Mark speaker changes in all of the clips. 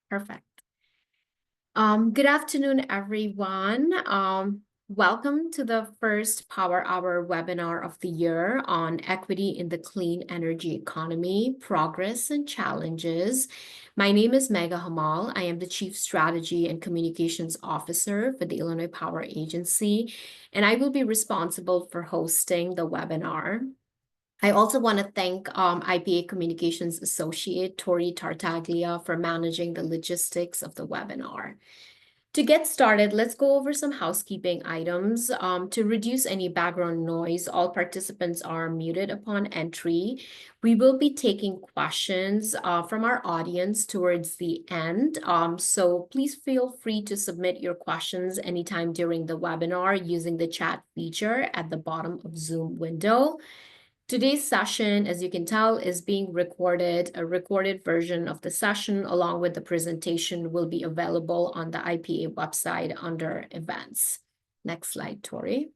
Speaker 1: Perfect. Good afternoon, everyone. Welcome to the first Power Hour webinar of the year on equity in the clean energy economy, progress and challenges. My name is Megha Hamal. I am the Chief Strategy and Communications Officer for the Illinois Power Agency, and I will be responsible for hosting the webinar. I also want to thank IPA Communications Associate Tori Tartaglia for managing the logistics of the webinar. To get started, let's go over some housekeeping items. To reduce any background noise, all participants are muted upon entry. We will be taking questions from our audience towards the end. So please feel free to submit your questions anytime during the webinar using the chat feature at the bottom of Zoom window. Today's session, as you can tell, is being recorded. A recorded version of the session along with the presentation will be available on the IPA website under events. Next slide, Tori.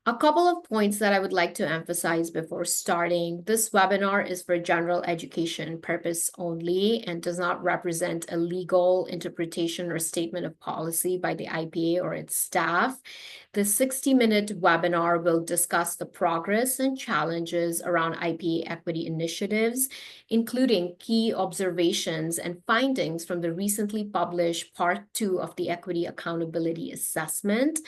Speaker 1: A couple of points that I would like to emphasize before starting. This webinar is for general education purpose only and does not represent a legal interpretation or statement of policy by the IPA or its staff. The 60-minute webinar will discuss the progress and challenges around IPA equity initiatives, including key observations and findings from the recently published Part 2 of the Equity Accountability Assessment.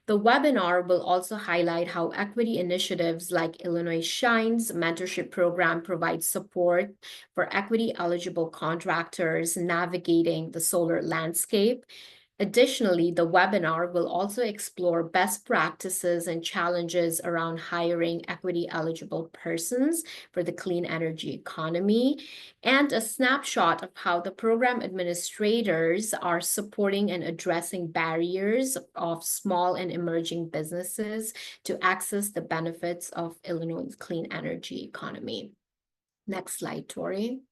Speaker 1: The webinar will also highlight how equity initiatives like Illinois Shines mentorship program provide support for equity-eligible contractors navigating the solar landscape. Additionally, the webinar will also explore best practices and challenges around hiring equity-eligible persons for the clean energy economy, and a snapshot of how the program administrators are supporting and addressing barriers of small and emerging businesses to access the benefits of Illinois' clean energy economy. Next slide, Tori.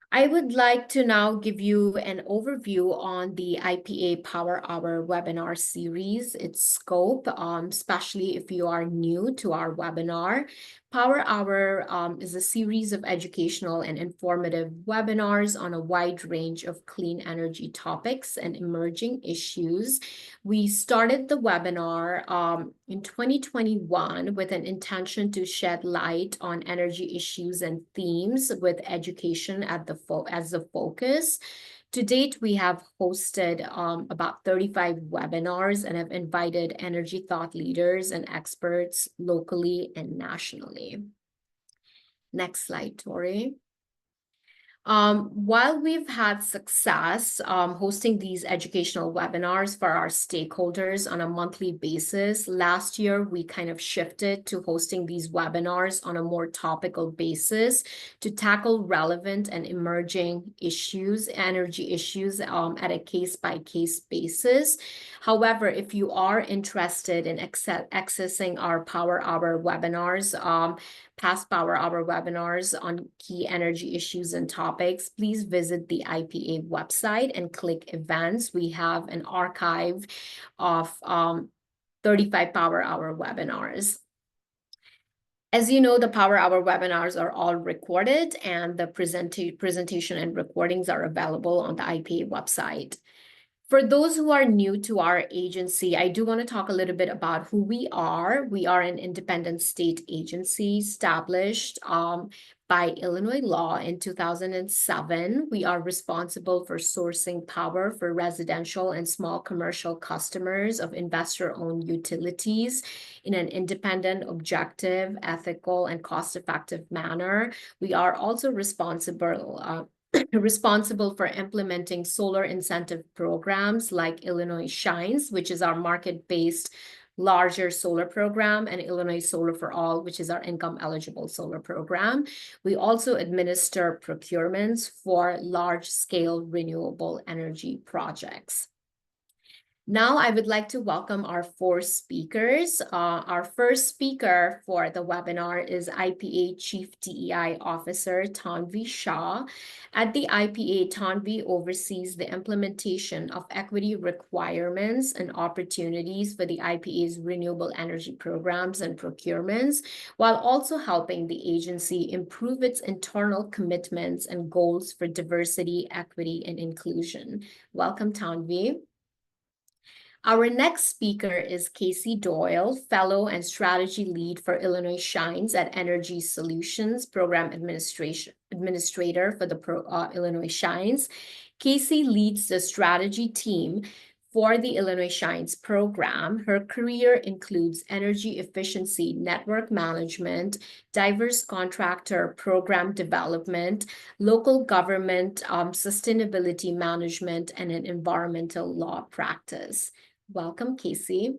Speaker 1: I would like to now give you an overview on the IPA Power Hour webinar series, its scope, especially if you are new to our webinar. Power Hour is a series of educational and informative webinars on a wide range of clean energy topics and emerging issues. We started the webinar in 2021 with an intention to shed light on energy issues and themes with education as the focus. To date, we have hosted about 35 webinars and have invited energy thought leaders and experts locally and nationally. Next slide, Tori. While we've had success hosting these educational webinars for our stakeholders on a monthly basis, last year we kind of shifted to hosting these webinars on a more topical basis to tackle relevant and emerging issues, energy issues at a case-by-case basis. However, if you are interested in accessing our Power Hour webinars, past Power Hour webinars on key energy issues and topics, please visit the IPA website and click events. We have an archive of 35 Power Hour webinars. As you know, the Power Hour webinars are all recorded and the presentation and recordings are available on the IPA website. For those who are new to our agency, I do want to talk a little bit about who we are. We are an independent state agency established by Illinois law in 2007. We are responsible for sourcing power for residential and small commercial customers of investor-owned utilities in an independent, objective, ethical, and cost-effective manner. We are also responsible for implementing solar incentive programs like Illinois Shines, which is our market-based larger solar program, and Illinois Solar for All, which is our income-eligible solar program. We also administer procurements for large-scale renewable energy projects. Now I would like to welcome our four speakers. Our first speaker for the webinar is IPA Chief DEI Officer Tanvi Shah. At the IPA, Tanvi oversees the implementation of equity requirements and opportunities for the IPA's renewable energy programs and procurements, while also helping the agency improve its internal commitments and goals for diversity, equity, and inclusion. Welcome, Tanvi. Our next speaker is Casey Doyle, Fellow and Strategy Lead for Illinois Shines at Energy Solutions, Program Administrator for the Illinois Shines. Casey leads the strategy team for the Illinois Shines program. Her career includes energy efficiency, network management, diverse contractor program development, local government sustainability management, and an environmental law practice. Welcome, Casey.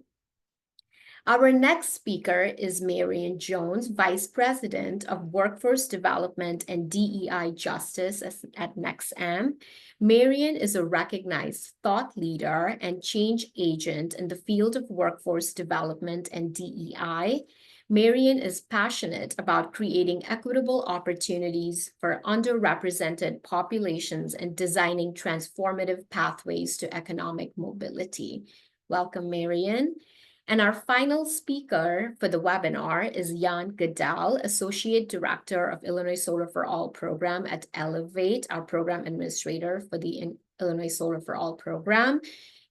Speaker 1: Our next speaker is Marian Jones, Vice President of Workforce Development and DEI Justice at NextAm. Marian is a recognized thought leader and change agent in the field of workforce development and DEI. Marian is passionate about creating equitable opportunities for underrepresented populations and designing transformative pathways to economic mobility. Welcome, Marian. And our final speaker for the webinar is Jan Goodell, Associate Director of Illinois Solar for All program at Elevate, our program administrator for the Illinois Solar for All program.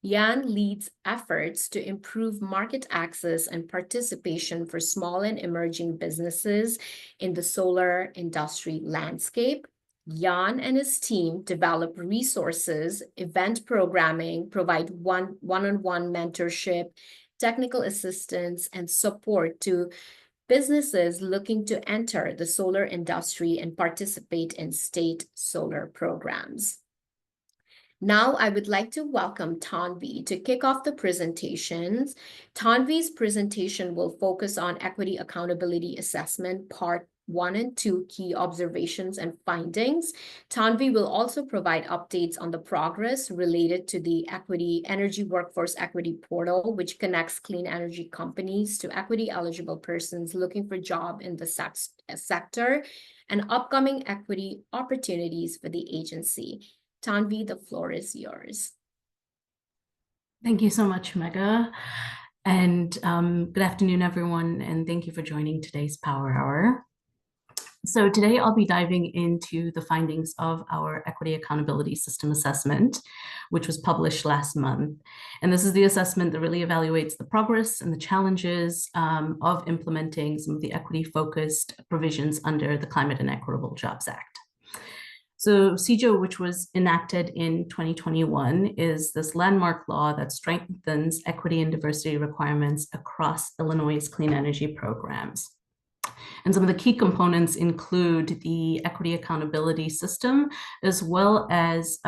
Speaker 1: Jan leads efforts to improve market access and participation for small and emerging businesses in the solar industry landscape. Jan and his team develop resources, event programming, provide one-on-one mentorship, technical assistance, and support to businesses looking to enter the solar industry and participate in state solar programs. Now I would like to welcome Tanvi to kick off the presentations. Tanvi's presentation will focus on Equity Accountability Assessment Part 1 and 2 key observations and findings. Tanvi will also provide updates on the progress related to the Equity Energy Workforce Equity Portal, which connects clean energy companies to equity eligible persons looking for job in the sector, and upcoming equity opportunities for the agency. Tanvi, the floor is yours.
Speaker 2: Thank you so much, Megha. And good afternoon, everyone, and thank you for joining today's Power Hour. So today I'll be diving into the findings of our Equity Accountability System Assessment, which was published last month. And this is the assessment that really evaluates the progress and the challenges of implementing some of the equity-focused provisions under the Climate and Equitable Jobs Act. So CEJA, which was enacted in 2021, is this landmark law that strengthens equity and diversity requirements across Illinois' clean energy programs. And some of the key components include the equity accountability system, as well as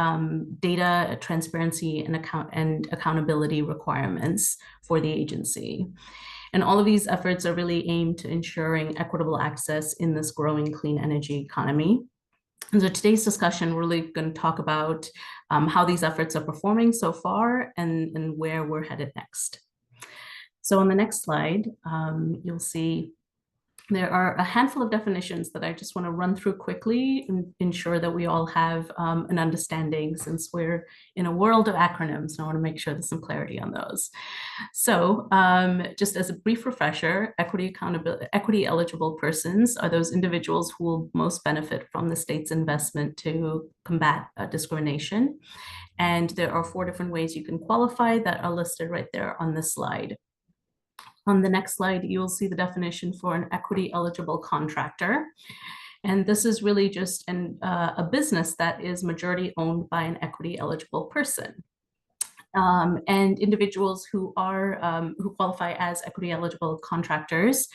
Speaker 2: data transparency and accountability requirements for the agency. And all of these efforts are really aimed to ensuring equitable access in this growing clean energy economy. And so today's discussion, we're really going to talk about how these efforts are performing so far and where we're headed next. So on the next slide, you'll see there are a handful of definitions that I just want to run through quickly and ensure that we all have an understanding, since we're in a world of acronyms, and I want to make sure there's some clarity on those. So just as a brief refresher, equity eligible persons are those individuals who will most benefit from the state's investment to combat discrimination. And there are 4 different ways you can qualify that are listed right there on this slide. On the next slide, you'll see the definition for an equity eligible contractor. And this is really just a business that is majority owned by an equity eligible person. And individuals who qualify as equity eligible contractors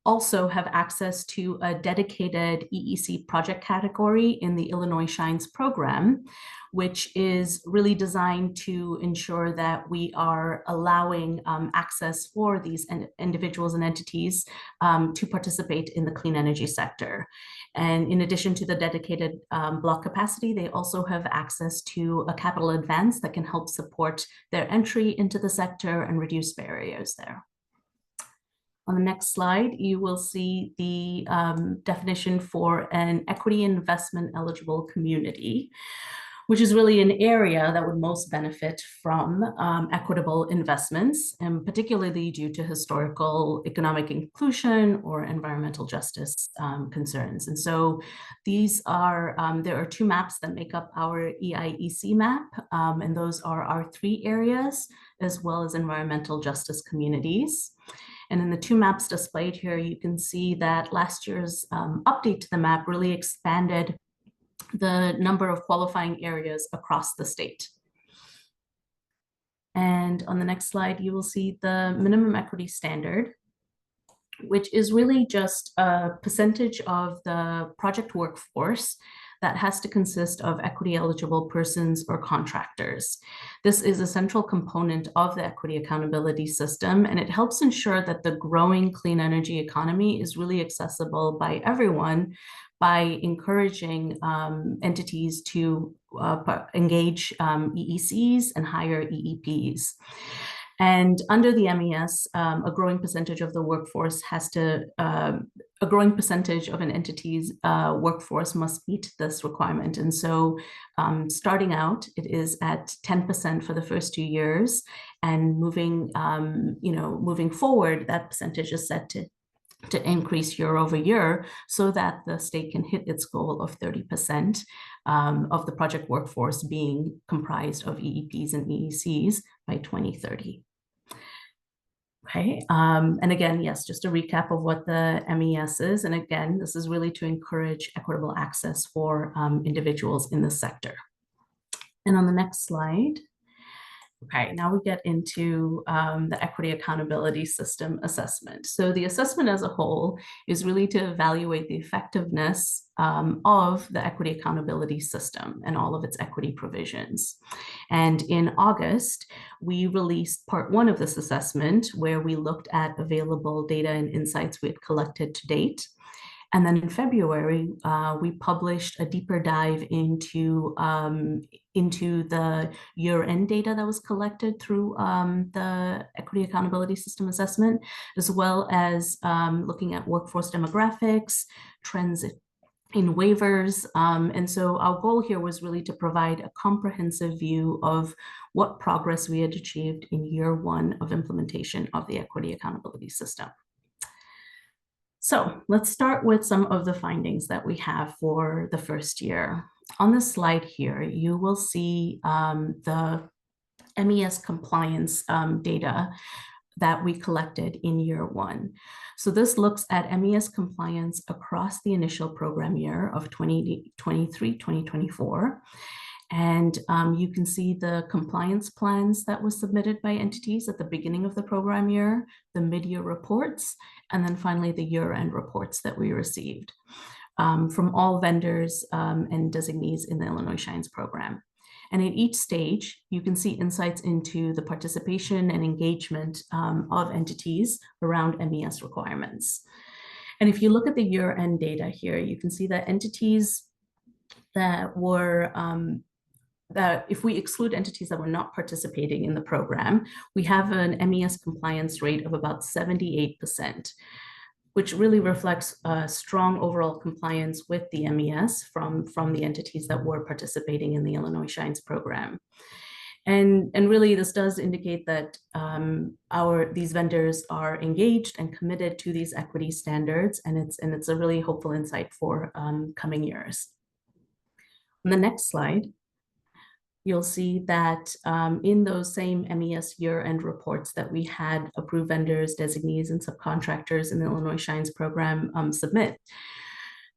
Speaker 2: also have access to a dedicated EEC project category in the Illinois Shines program, which is really designed to ensure that we are allowing access for these individuals and entities to participate in the clean energy sector. And in addition to the dedicated block capacity, they also have access to a capital advance that can help support their entry into the sector and reduce barriers there. On the next slide, you will see the definition for an equity investment eligible community, which is really an area that would most benefit from equitable investments, and particularly due to historical economic inclusion or environmental justice concerns. And so these are, there are two maps that make up our EIEC map, and those are our 3 areas, as well as environmental justice communities. And in the 2 maps displayed here, you can see that last year's update to the map really expanded the number of qualifying areas across the state. And on the next slide, you will see the minimum equity standard, which is really just a percentage of the project workforce that has to consist of equity eligible persons or contractors. This is a central component of the equity accountability system, and it helps ensure that the growing clean energy economy is really accessible by everyone by encouraging entities to engage EECs and hire EEPs. And under the MES, a growing percentage of the workforce has to, a growing percentage of an entity's workforce must meet this requirement. And so starting out, it is at 10% for the first 2 years, and moving, moving forward, that percentage is set to increase year over year so that the state can hit its goal of 30% of the project workforce being comprised of EEPs and EECs by 2030. Okay, and again, yes, just a recap of what the MES is. And again, this is really to encourage equitable access for individuals in the sector. And on the next slide, okay, now we get into the equity accountability system assessment. So the assessment as a whole is really to evaluate the effectiveness of the equity accountability system and all of its equity provisions. And in August, we released part 1 of this assessment, where we looked at available data and insights we had collected to date. And then in February, we published a deeper dive into the year-end data that was collected through the Equity Accountability System assessment, as well as looking at workforce demographics, trends in waivers. And so our goal here was really to provide a comprehensive view of what progress we had achieved in year 1 of implementation of the Equity Accountability System. So let's start with some of the findings that we have for the first year. On this slide here, you will see the MES compliance data that we collected in year 1. So this looks at MES compliance across the initial program year of 2023-2024. And you can see the compliance plans that were submitted by entities at the beginning of the program year, the mid-year reports, and then finally the year-end reports that we received from all vendors and designees in the Illinois Shines program. And at each stage, you can see insights into the participation and engagement of entities around MES requirements. And if you look at the year-end data here, you can see that entities that were that if we exclude entities that were not participating in the program, we have an MES compliance rate of about 78%, which really reflects a strong overall compliance with the MES from the entities that were participating in the Illinois Shines program. And really, this does indicate that these vendors are engaged and committed to these equity standards, and it's a really hopeful insight for coming years. On the next slide, you'll see that in those same MES year-end reports that we had approved vendors, designees, and subcontractors in the Illinois Shines program submit,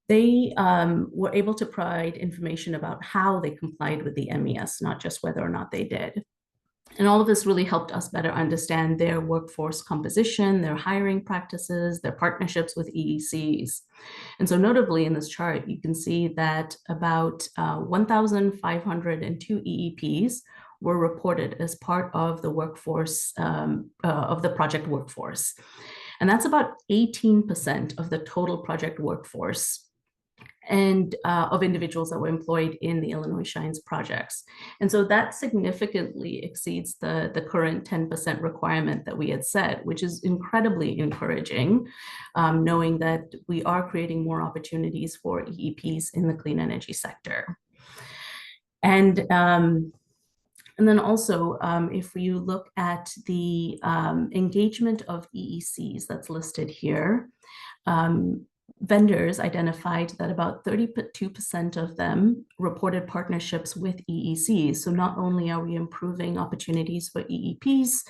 Speaker 2: they were able to provide information about how they complied with the MES, not just whether or not they did. And all of this really helped us better understand their workforce composition, their hiring practices, their partnerships with EECs. And so notably in this chart, you can see that about 1,502 EEPs were reported as part of the workforce, of the project workforce. And that's about 18% of the total project workforce and of individuals that were employed in the Illinois Shines projects. And so that significantly exceeds the current 10% requirement that we had set, which is incredibly encouraging, knowing that we are creating more opportunities for EEPs in the clean energy sector. And then also, if you look at the engagement of EECs that's listed here, vendors identified that about 32% of them reported partnerships with EECs. So not only are we improving opportunities for EEPs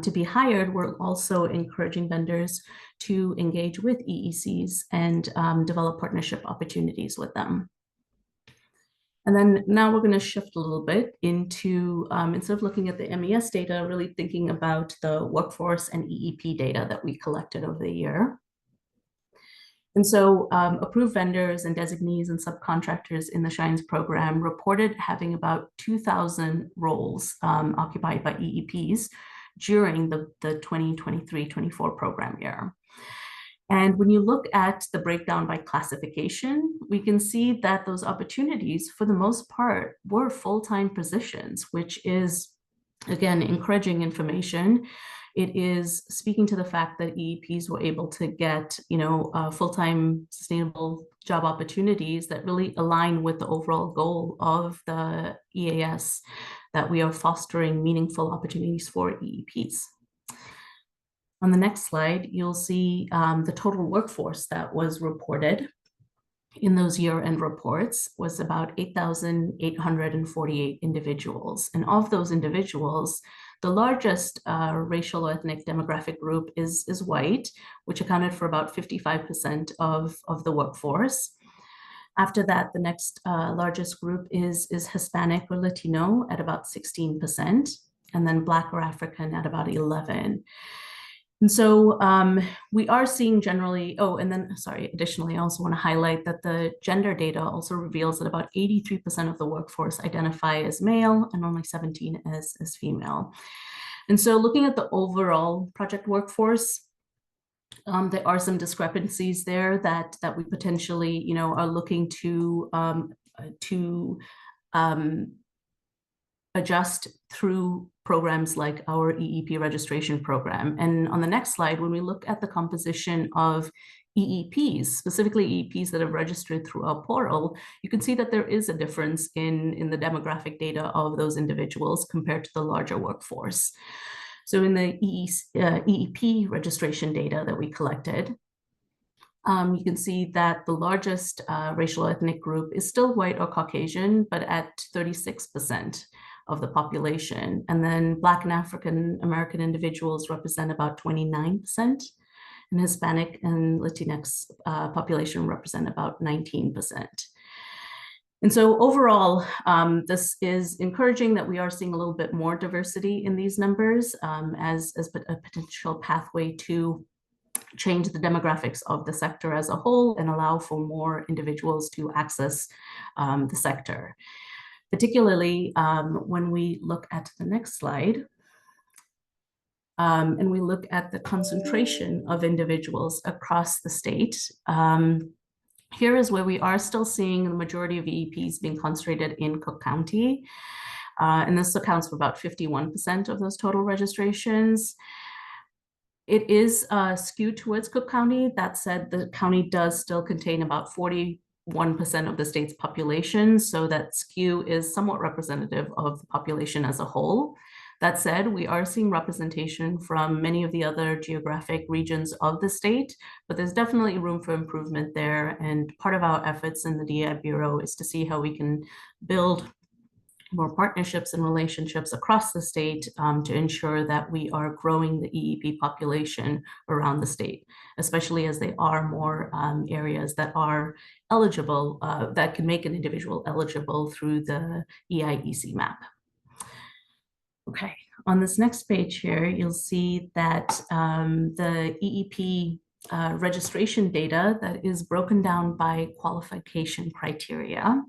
Speaker 2: to be hired, we're also encouraging vendors to engage with EECs and develop partnership opportunities with them. And then now we're going to shift a little bit into, instead of looking at the MES data, really thinking about the workforce and EEP data that we collected over the year. And so approved vendors and designees and subcontractors in the Shines program reported having about 2,000 roles occupied by EEPs during the 2023-24 program year. And when you look at the breakdown by classification, we can see that those opportunities, for the most part, were full-time positions, which is, again, encouraging information. It is speaking to the fact that EEPs were able to get, full-time sustainable job opportunities that really align with the overall goal of the EAS, that we are fostering meaningful opportunities for EEPs. On the next slide, you'll see the total workforce that was reported in those year-end reports was about 8,848 individuals. And of those individuals, the largest racial ethnic demographic group is white, which accounted for about 55% of the workforce. After that, the next largest group is Hispanic or Latino at about 16%, and then Black or African at about 11%. And so we are seeing generally, additionally, I also want to highlight that the gender data also reveals that about 83% of the workforce identify as male and only 17% as female. And so looking at the overall project workforce, there are some discrepancies there that we potentially, are looking to adjust through programs like our EEP registration program. And on the next slide, when we look at the composition of EEPs, specifically EEPs that have registered through our portal, you can see that there is a difference in the demographic data of those individuals compared to the larger workforce. So in the EEP registration data that we collected, you can see that the largest racial ethnic group is still white or Caucasian, but at 36% of the population. And then Black and African American individuals represent about 29%, and Hispanic and Latinx population represent about 19%. And so overall, this is encouraging that we are seeing a little bit more diversity in these numbers as a potential pathway to change the demographics of the sector as a whole and allow for more individuals to access the sector. Particularly when we look at the next slide, and we look at the concentration of individuals across the state. Here is where we are still seeing the majority of EEPs being concentrated in Cook County. And this accounts for about 51% of those total registrations. It is skewed towards Cook County. That said, the county does still contain about 41% of the state's population, so that skew is somewhat representative of the population as a whole. That said, we are seeing representation from many of the other geographic regions of the state, but there's definitely room for improvement there. And part of our efforts in the DEI Bureau is to see how we can build more partnerships and relationships across the state to ensure that we are growing the EEP population around the state, especially as they are more areas that are eligible, that can make an individual eligible through the EIEC map. Okay, On this next page here, you'll see that the EEP registration data that is broken down by qualification criteria.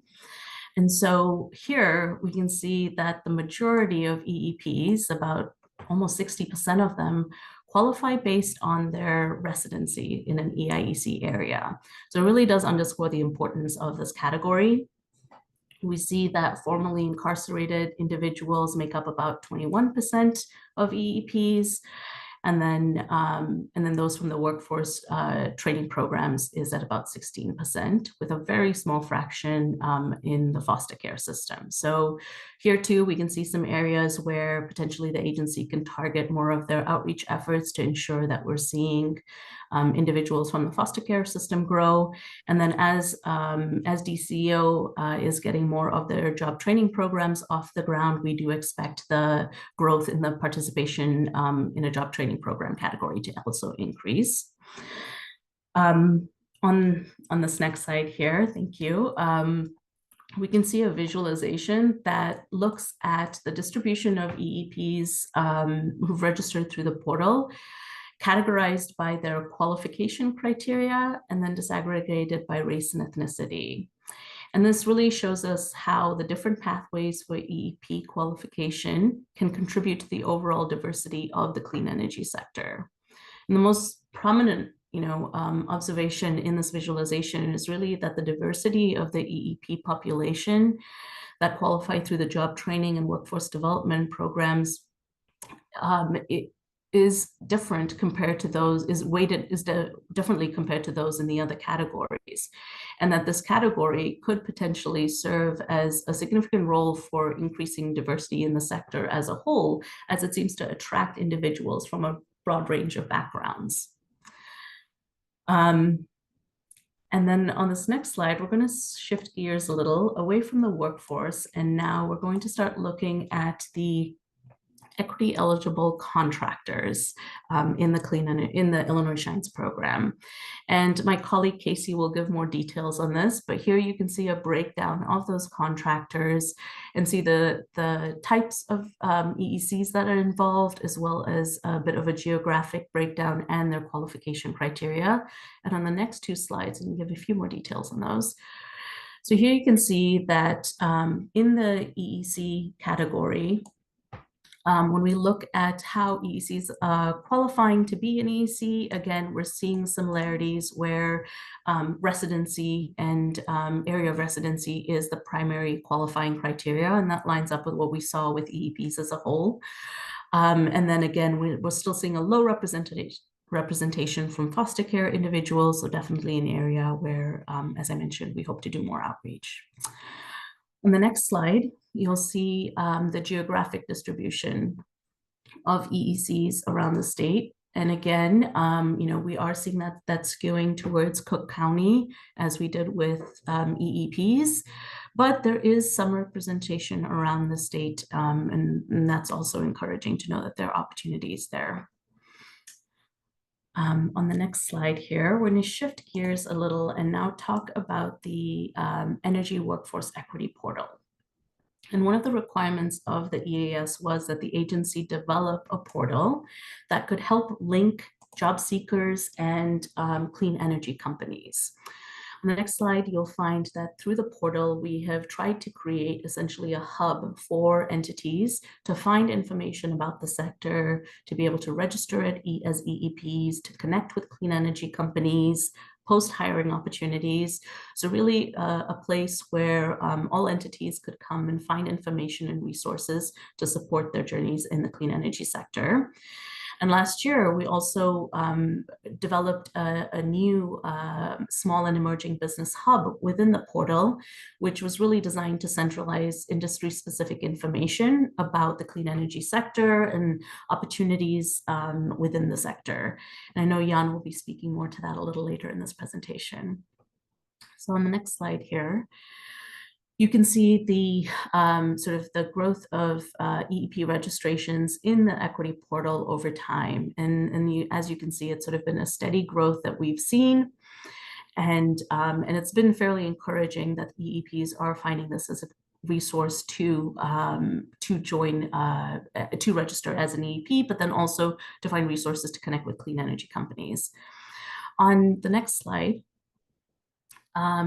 Speaker 2: And so here we can see that the majority of EEPs, about almost 60% of them, qualify based on their residency in an EIEC area. So it really does underscore the importance of this category. We see that formerly incarcerated individuals make up about 21% of EEPs. And then those from the workforce training programs is at about 16%, with a very small fraction in the foster care system. So here too, we can see some areas where potentially the agency can target more of their outreach efforts to ensure that we're seeing individuals from the foster care system grow. And then as DCO is getting more of their job training programs off the ground, we do expect the growth in the participation in a job training program category to also increase. On this next slide here, thank you. We can see a visualization that looks at the distribution of EEPs who've registered through the portal, categorized by their qualification criteria, and then disaggregated by race and ethnicity. And this really shows us how the different pathways for EEP qualification can contribute to the overall diversity of the clean energy sector. And the most prominent observation in this visualization is really that the diversity of the EEP population that qualify through the job training and workforce development programs is different compared to those, differently compared to those in the other categories. And that this category could potentially serve as a significant role for increasing diversity in the sector as a whole, as it seems to attract individuals from a broad range of backgrounds. And then on this next slide, we're going to shift gears a little away from the workforce. And now we're going to start looking at the equity eligible contractors in the Illinois Shines program. And my colleague Casey will give more details on this, but here you can see a breakdown of those contractors and see the types of EECs that are involved, as well as a bit of a geographic breakdown and their qualification criteria. And on the next two slides, I'm going to give a few more details on those. So here you can see that in the EEC category, when we look at how EECs are qualifying to be an EEC, again, we're seeing similarities where residency and area of residency is the primary qualifying criteria, and that lines up with what we saw with EEPs as a whole. And then again, we're still seeing a low representation from foster care individuals, so definitely an area where, as I mentioned, we hope to do more outreach. On the next slide, you'll see the geographic distribution of EECs around the state. And again, we are seeing that skewing towards Cook County, as we did with EEPs, but there is some representation around the state, and that's also encouraging to know that there are opportunities there. On the next slide here, we're going to shift gears a little and now talk about the Energy Workforce Equity Portal. And one of the requirements of the EAS was that the agency develop a portal that could help link job seekers and clean energy companies. On the next slide, you'll find that through the portal, we have tried to create essentially a hub for entities to find information about the sector, to be able to register as EEPs, to connect with clean energy companies, post-hiring opportunities. So really a place where all entities could come and find information and resources to support their journeys in the clean energy sector. And last year, we also developed a new small and emerging business hub within the portal, which was really designed to centralize industry-specific information about the clean energy sector and opportunities within the sector. And I know Jan will be speaking more to that a little later in this presentation. So on the next slide here, you can see the sort of the growth of EEP registrations in the equity portal over time. And as you can see, it's sort of been a steady growth that we've seen. And it's been fairly encouraging that EEPs are finding this as resource to join, to register as an EEP, but then also to find resources to connect with clean energy companies. On the next slide,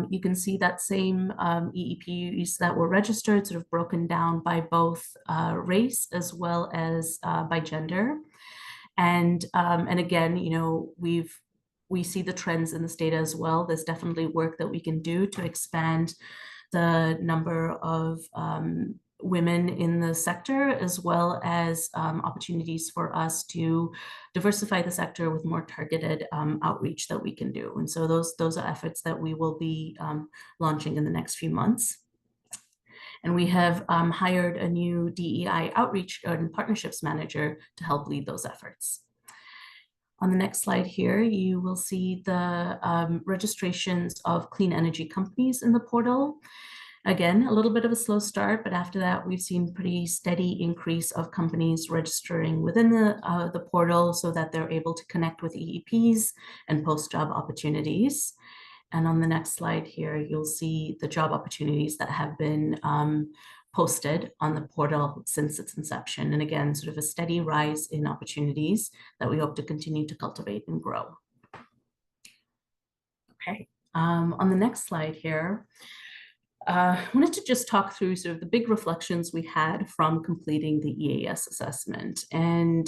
Speaker 2: you can see that same EEPs that were registered, sort of broken down by both race as well as by gender. And again, you know, we see the trends in this data as well. There's definitely work that we can do to expand the number of women in the sector, as well as opportunities for us to diversify the sector with more targeted outreach that we can do. And so those are efforts that we will be launching in the next few months. And we have hired a new DEI outreach and partnerships manager to help lead those efforts. On the next slide here, you will see the registrations of clean energy companies in the portal. Again, a little bit of a slow start, but after that, we've seen pretty steady increase of companies registering within the portal so that they're able to connect with EEPs and post job opportunities. And on the next slide here, you'll see the job opportunities that have been posted on the portal since its inception. And again, sort of a steady rise in opportunities that we hope to continue to cultivate and grow. Okay, on the next slide here, I wanted to just talk through sort of the big reflections we had from completing the EAS assessment. And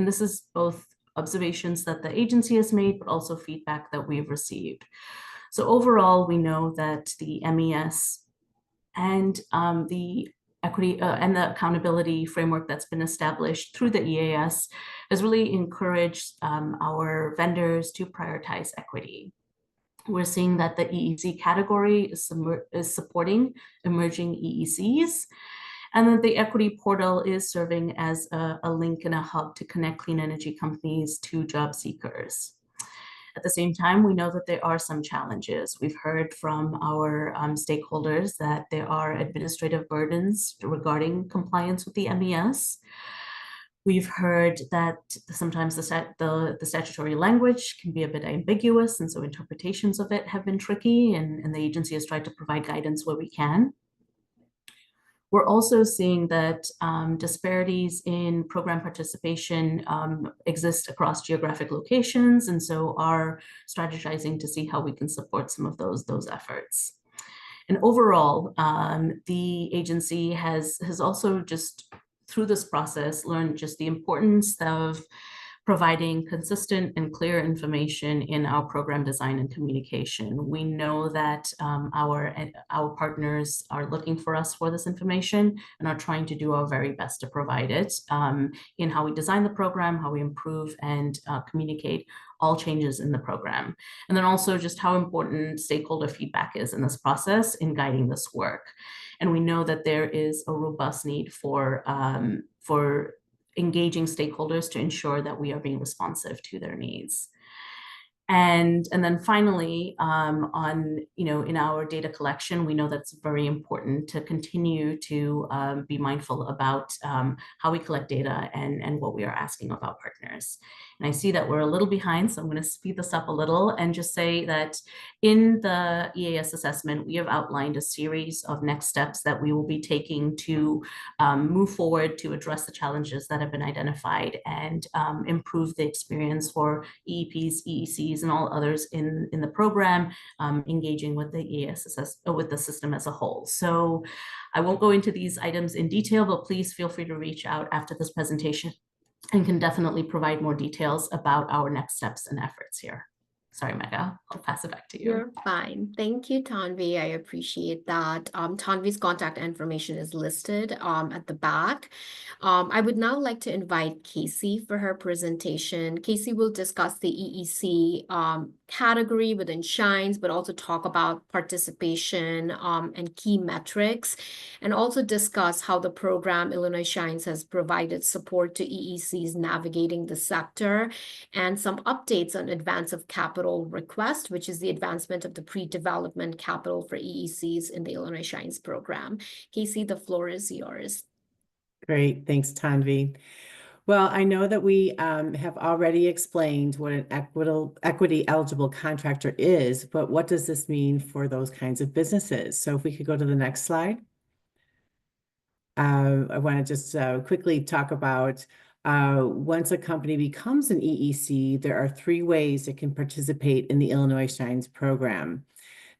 Speaker 2: this is both observations that the agency has made, but also feedback that we've received. So overall, we know that the MES and the equity and the accountability framework that's been established through the EAS has really encouraged our vendors to prioritize equity. We're seeing that the EEC category is supporting emerging EECs, and that the equity portal is serving as a link and a hub to connect clean energy companies to job seekers. At the same time, we know that there are some challenges. We've heard from our stakeholders that there are administrative burdens regarding compliance with the MES. We've heard that sometimes the statutory language can be a bit ambiguous, and so interpretations of it have been tricky, and the agency has tried to provide guidance where we can. We're also seeing that disparities in program participation exist across geographic locations, and so are strategizing to see how we can support some of those efforts. And overall, the agency has also just through this process learned just the importance of providing consistent and clear information in our program design and communication. We know that our partners are looking for us for this information and are trying to do our very best to provide it in how we design the program, how we improve and communicate all changes in the program. And then also just how important stakeholder feedback is in this process in guiding this work. And we know that there is a robust need for engaging stakeholders to ensure that we are being responsive to their needs. And then finally, in our data collection, we know that it's very important to continue to be mindful about how we collect data and what we are asking of our partners. And I see that we're a little behind, so I'm going to speed this up a little and just say that in the EAS assessment, we have outlined a series of next steps that we will be taking to move forward to address the challenges that have been identified and improve the experience for EEPs, EECs, and all others in the program, engaging with the EAS with the system as a whole. So I won't go into these items in detail, but please feel free to reach out after this presentation and can definitely provide more details about our next steps and efforts here. Sorry, Megha, I'll pass it back to you.
Speaker 1: You're fine. Thank you, Tanvi. I appreciate that. Tanvi's contact information is listed at the back. I would now like to invite Casey for her presentation. Casey will discuss the EEC category within Shines, but also talk about participation and key metrics, and also discuss how the program Illinois Shines has provided support to EECs navigating the sector, and some updates on advance of capital request, which is the advancement of the pre-development capital for EECs in the Illinois Shines program. Casey, the floor is yours.
Speaker 3: Great, thanks, Tanvi. Well, I know that we have already explained what an equity eligible contractor is, but what does this mean for those kinds of businesses? So if we could go to the next slide. I want to just quickly talk about once a company becomes an EEC, there are 3 ways it can participate in the Illinois Shines program.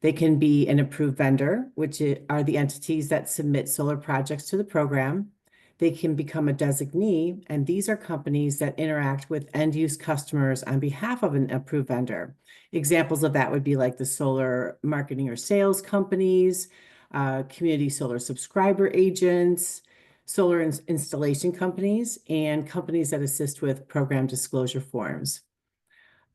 Speaker 3: They can be an approved vendor, which are the entities that submit solar projects to the program. They can become a designee, and these are companies that interact with end-use customers on behalf of an approved vendor. Examples of that would be like the solar marketing or sales companies, community solar subscriber agents, solar installation companies, and companies that assist with program disclosure forms.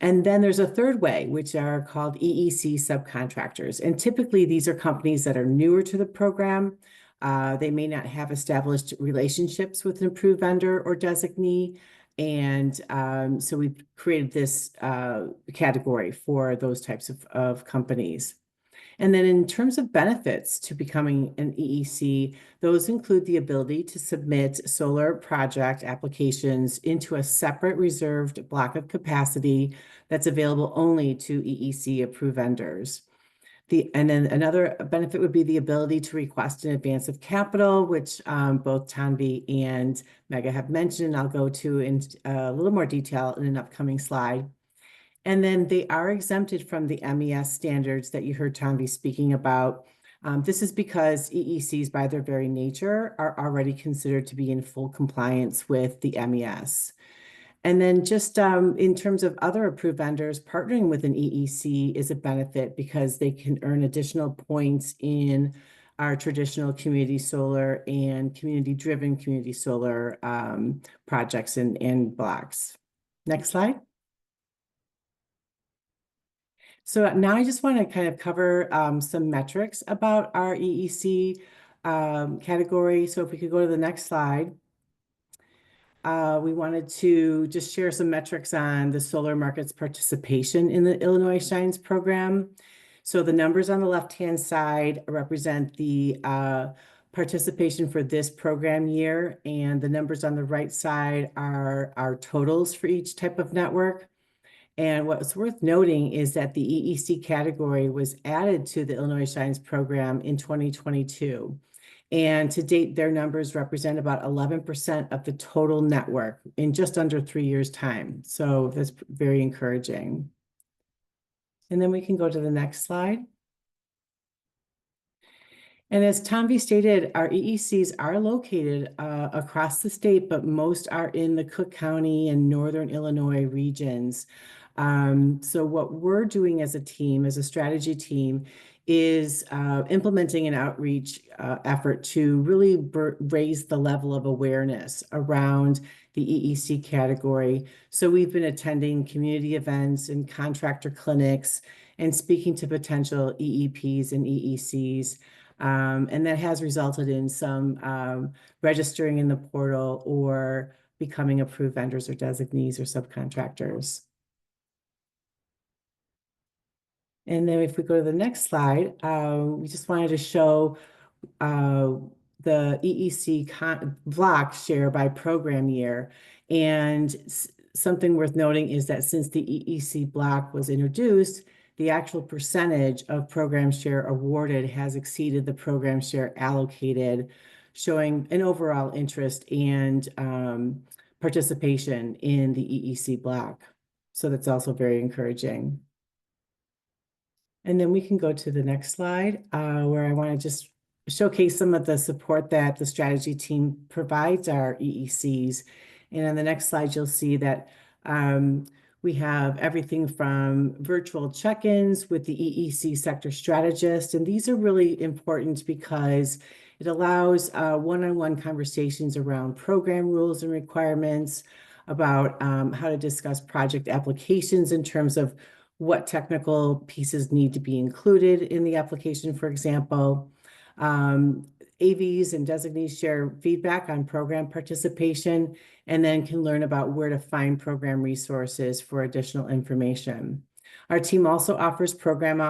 Speaker 3: And then there's a third way, which are called EEC subcontractors. And typically these are companies that are newer to the program. They may not have established relationships with an approved vendor or designee. And so we've created this category for those types of companies. And then in terms of benefits to becoming an EEC, those include the ability to submit solar project applications into a separate reserved block of capacity that's available only to EEC approved vendors. And then another benefit would be the ability to request an advance of capital, which both Tanvi and Megha have mentioned. I'll go to in a little more detail in an upcoming slide. And then they are exempted from the MES standards that you heard Tanvi speaking about. This is because EECs, by their very nature, are already considered to be in full compliance with the MES. And then just in terms of other approved vendors, partnering with an EEC is a benefit because they can earn additional points in our traditional community solar and community-driven community solar projects and blocks. Next slide. So now I just want to kind of cover some metrics about our EEC category. So if we could go to the next slide. We wanted to just share some metrics on the solar market's participation in the Illinois Shines program. So the numbers on the left-hand side represent the participation for this program year, and the numbers on the right side are our totals for each type of network. And what's worth noting is that the EEC category was added to the Illinois Shines program in 2022. And to date, their numbers represent about 11% of the total network in just under 3 years' time. So that's very encouraging. And then we can go to the next slide. And as Tanvi stated, our EECs are located across the state, but most are in the Cook County and Northern Illinois regions. So what we're doing as a team, as a strategy team, is implementing an outreach effort to really raise the level of awareness around the EEC category. So we've been attending community events and contractor clinics and speaking to potential EEPs and EECs. And that has resulted in some registering in the portal or becoming approved vendors or designees or subcontractors. And then if we go to the next slide, we just wanted to show the EEC block share by program year. And something worth noting is that since the EEC block was introduced, the actual percentage of program share awarded has exceeded the program share allocated, showing an overall interest and participation in the EEC block. So that's also very encouraging. And then we can go to the next slide, where I want to just showcase some of the support that the strategy team provides our EECs. And on the next slide, you'll see that we have everything from virtual check-ins with the EEC sector strategist. And these are really important because it allows one-on-one conversations around program rules and requirements, about how to discuss project applications in terms of what technical pieces need to be included in the application, for example. AVs and designees share feedback on program participation and then can learn about where to find program resources for additional information. Our team also offers program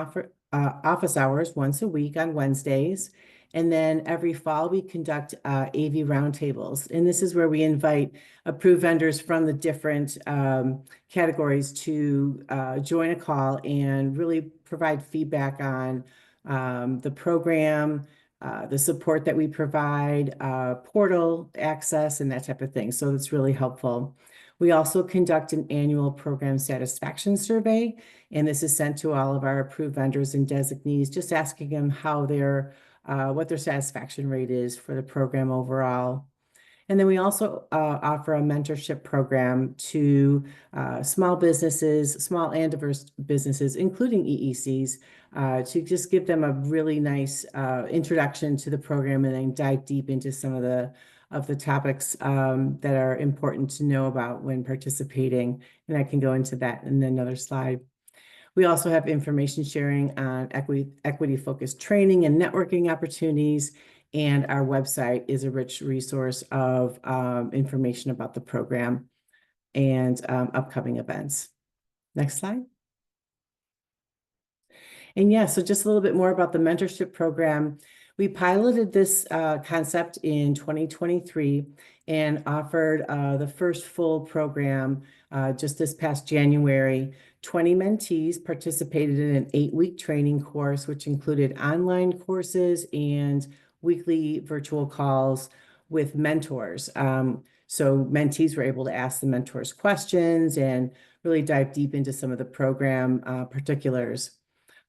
Speaker 3: office hours once a week on Wednesdays. And then every fall, we conduct AV roundtables. And this is where we invite approved vendors from the different categories to join a call and really provide feedback on the program, the support that we provide, portal access and that type of thing. So it's really helpful. We also conduct an annual program satisfaction survey, and this is sent to all of our approved vendors and designees, just asking them how what their satisfaction rate is for the program overall. And then we also offer a mentorship program to small businesses, small and diverse businesses, including EECs, to just give them a really nice introduction to the program and then dive deep into some of the topics that are important to know about when participating. And I can go into that in another slide. We also have information sharing on equity-focused training and networking opportunities, and our website is a rich resource of information about the program and upcoming events. Next slide. And yeah, so just a little bit more about the mentorship program. We piloted this concept in 2023 and offered the first full program just this past January. 20 mentees participated in an 8-week training course, which included online courses and weekly virtual calls with mentors. So mentees were able to ask the mentors questions and really dive deep into some of the program particulars.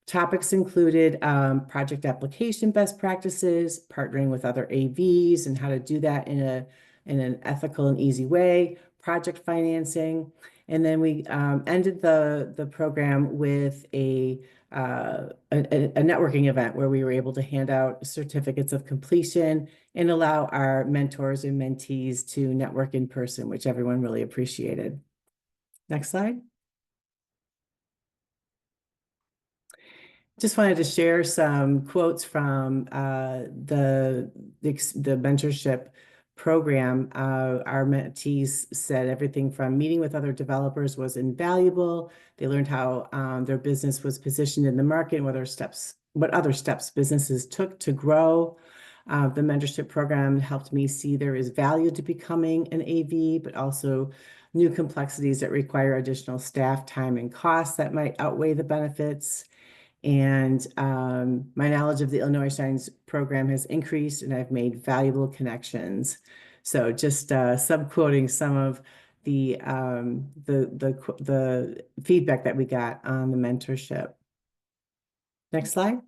Speaker 3: Topics included project application best practices, partnering with other AVs and how to do that in an ethical and easy way, project financing. And then we ended the program with a networking event where we were able to hand out certificates of completion and allow our mentors and mentees to network in person, which everyone really appreciated. Next slide. Just wanted to share some quotes from the mentorship program. Our mentees said everything from meeting with other developers was invaluable. They learned how their business was positioned in the market and what other steps businesses took to grow. The mentorship program helped me see there is value to becoming an AV, but also new complexities that require additional staff time and costs that might outweigh the benefits. And my knowledge of the Illinois Shines program has increased, and I've made valuable connections. So just subquoting some of the feedback that we got on the mentorship. Next slide.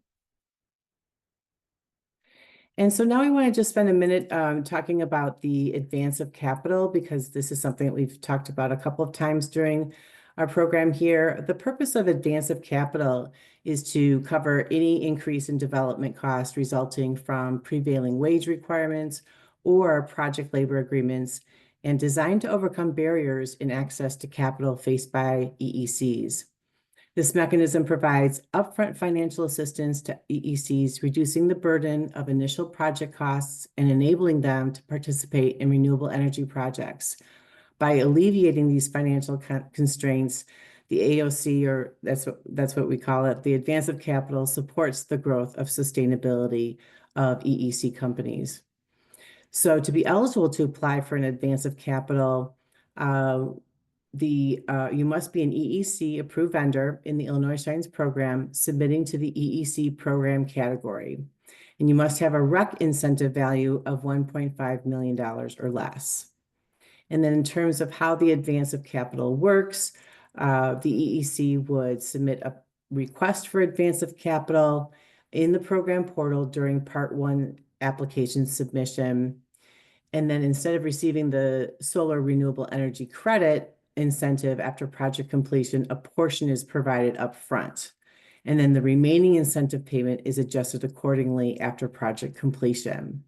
Speaker 3: And so now we want to just spend a minute talking about the advance of capital, because this is something that we've talked about a couple of times during our program here. The purpose of advance of capital is to cover any increase in development costs resulting from prevailing wage requirements or project labor agreements, and designed to overcome barriers in access to capital faced by EECs. This mechanism provides upfront financial assistance to EECs, reducing the burden of initial project costs and enabling them to participate in renewable energy projects. By alleviating these financial constraints, the AOC, or that's what we call it, the advance of capital, supports the growth of sustainability of EEC companies. So to be eligible to apply for an advance of capital, you must be an EEC approved vendor in the Illinois Shines program, submitting to the EEC program category. And you must have a REC incentive value of $1.5 million or less. And then in terms of how the advance of capital works, the EEC would submit a request for advance of capital in the program portal during Part 1 application submission. And then instead of receiving the solar renewable energy credit incentive after project completion, a portion is provided up front. And then the remaining incentive payment is adjusted accordingly after project completion.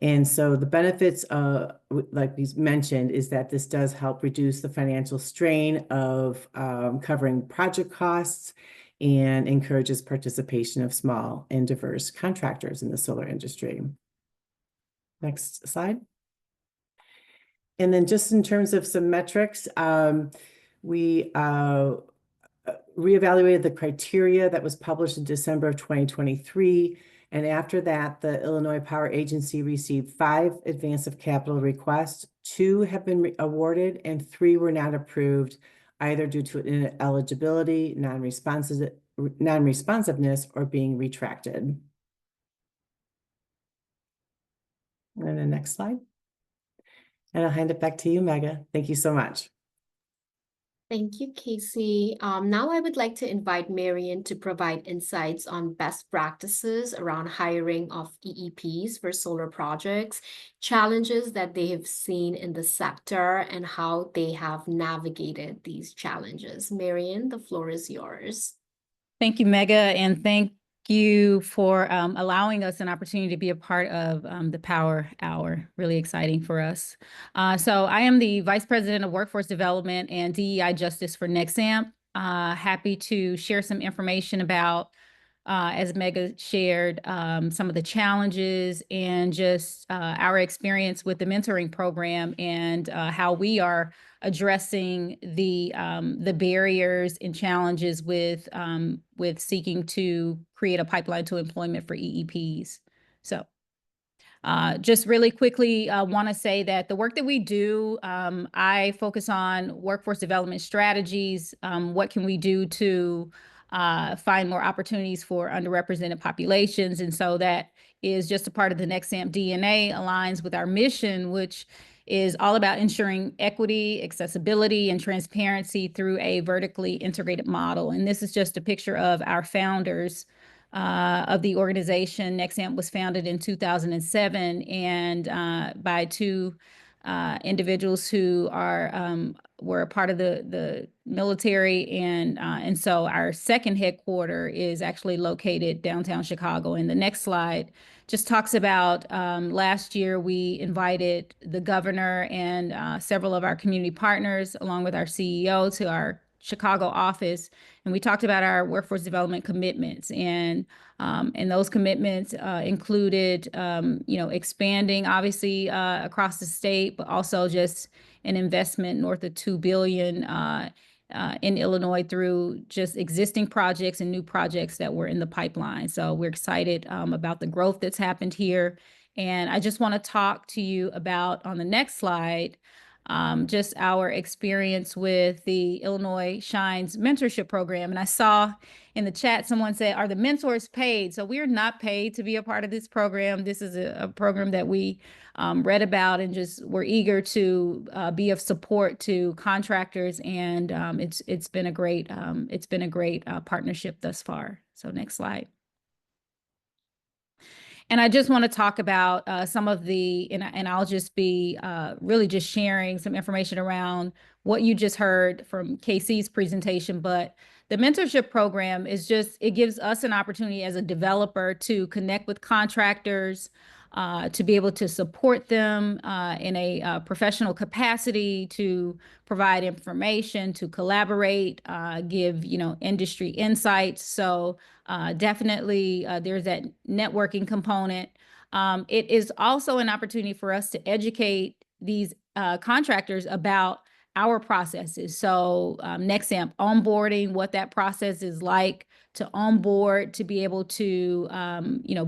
Speaker 3: And so the benefits, like we mentioned, is that this does help reduce the financial strain of covering project costs and encourages participation of small and diverse contractors in the solar industry. Next slide. And then just in terms of some metrics, we reevaluated the criteria that was published in December of 2023. And after that, the Illinois Power Agency received 5 advance of capital requests. 2 have been awarded and 3 were not approved, either due to ineligibility, non-responsiveness, or being retracted. And then the next slide. And I'll hand it back to you, Mega. Thank you so much.
Speaker 1: Thank you, Casey. Now I would like to invite Marian to provide insights on best practices around hiring of EEPs for solar projects, challenges that they have seen in the sector, and how they have navigated these challenges. Marian, the floor is yours.
Speaker 4: Thank you, Mega, and thank you for allowing us an opportunity to be a part of the Power Hour. Really exciting for us. So I am the Vice President of Workforce Development and DEI Justice for Nexamp. Happy to share some information about, as Mega shared, some of the challenges and just our experience with the mentoring program and how we are addressing the barriers and challenges with seeking to create a pipeline to employment for EEPs. So just really quickly want to say that the work that we do, I focus on workforce development strategies. What can we do to find more opportunities for underrepresented populations? And so that is just a part of the Nexamp DNA, aligns with our mission, which is all about ensuring equity, accessibility, and transparency through a vertically integrated model. And this is just a picture of our founders of the organization. Nexamp was founded in 2007 and by two individuals who were a part of the military, and so our second headquarter is actually located downtown Chicago. And the next slide just talks about last year we invited the governor and several of our community partners along with our CEO to our Chicago office, and we talked about our workforce development commitments. And those commitments included, expanding obviously across the state, but also just an investment north of $2 billion in Illinois through just existing projects and new projects that were in the pipeline. So we're excited about the growth that's happened here. And I just want to talk to you about, on the next slide, just our experience with the Illinois Shines mentorship program. And I saw in the chat someone said, are the mentors paid? So we are not paid to be a part of this program. This is a program that we read about and just were eager to be of support to contractors. And it's been a great partnership thus far. So next slide. And I just want to talk about some of and I'll just be really just sharing some information around what you just heard from Casey's presentation. But the mentorship program is it gives us an opportunity as a developer to connect with contractors, to be able to support them in a professional capacity, to provide information, to collaborate, give industry insights. So definitely there's that networking component. It is also an opportunity for us to educate these contractors about our processes. So Nexamp onboarding, what that process is like to onboard, to be able to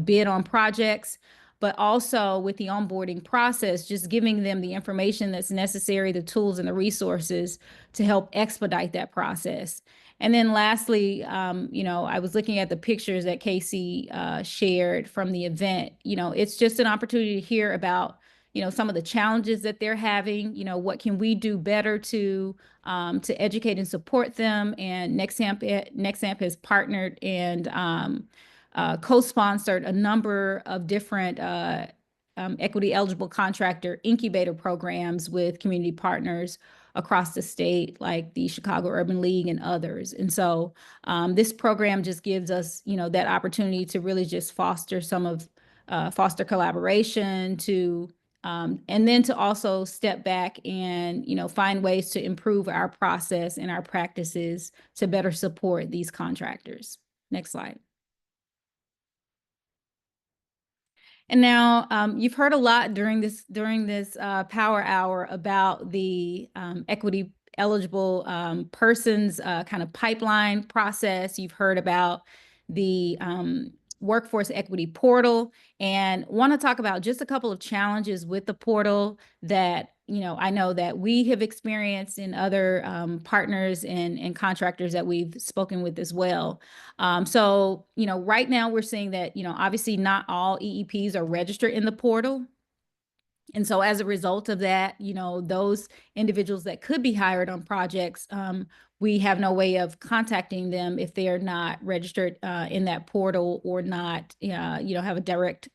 Speaker 4: bid on projects, but also with the onboarding process, just giving them the information that's necessary, the tools and the resources to help expedite that process. And then lastly, I was looking at the pictures that Casey shared from the event. It's just an opportunity to hear about, some of the challenges that they're having. What can we do better to educate and support them? And Nexamp has partnered and co-sponsored a number of different equity eligible contractor incubator programs with community partners across the state, like the Chicago Urban League and others. And so this program just gives us, that opportunity to really just foster foster collaboration, and then to also step back and, find ways to improve our process and our practices to better support these contractors. Next slide. And now you've heard a lot during this Power Hour about the equity eligible persons kind of pipeline process. You've heard about the workforce equity portal, and want to talk about just a couple of challenges with the portal that I know that we have experienced in other partners and contractors that we've spoken with as well. So right now we're seeing that obviously not all EEPs are registered in the portal. And so as a result of that, those individuals that could be hired on projects, we have no way of contacting them if they are not registered in that portal or not, have a direct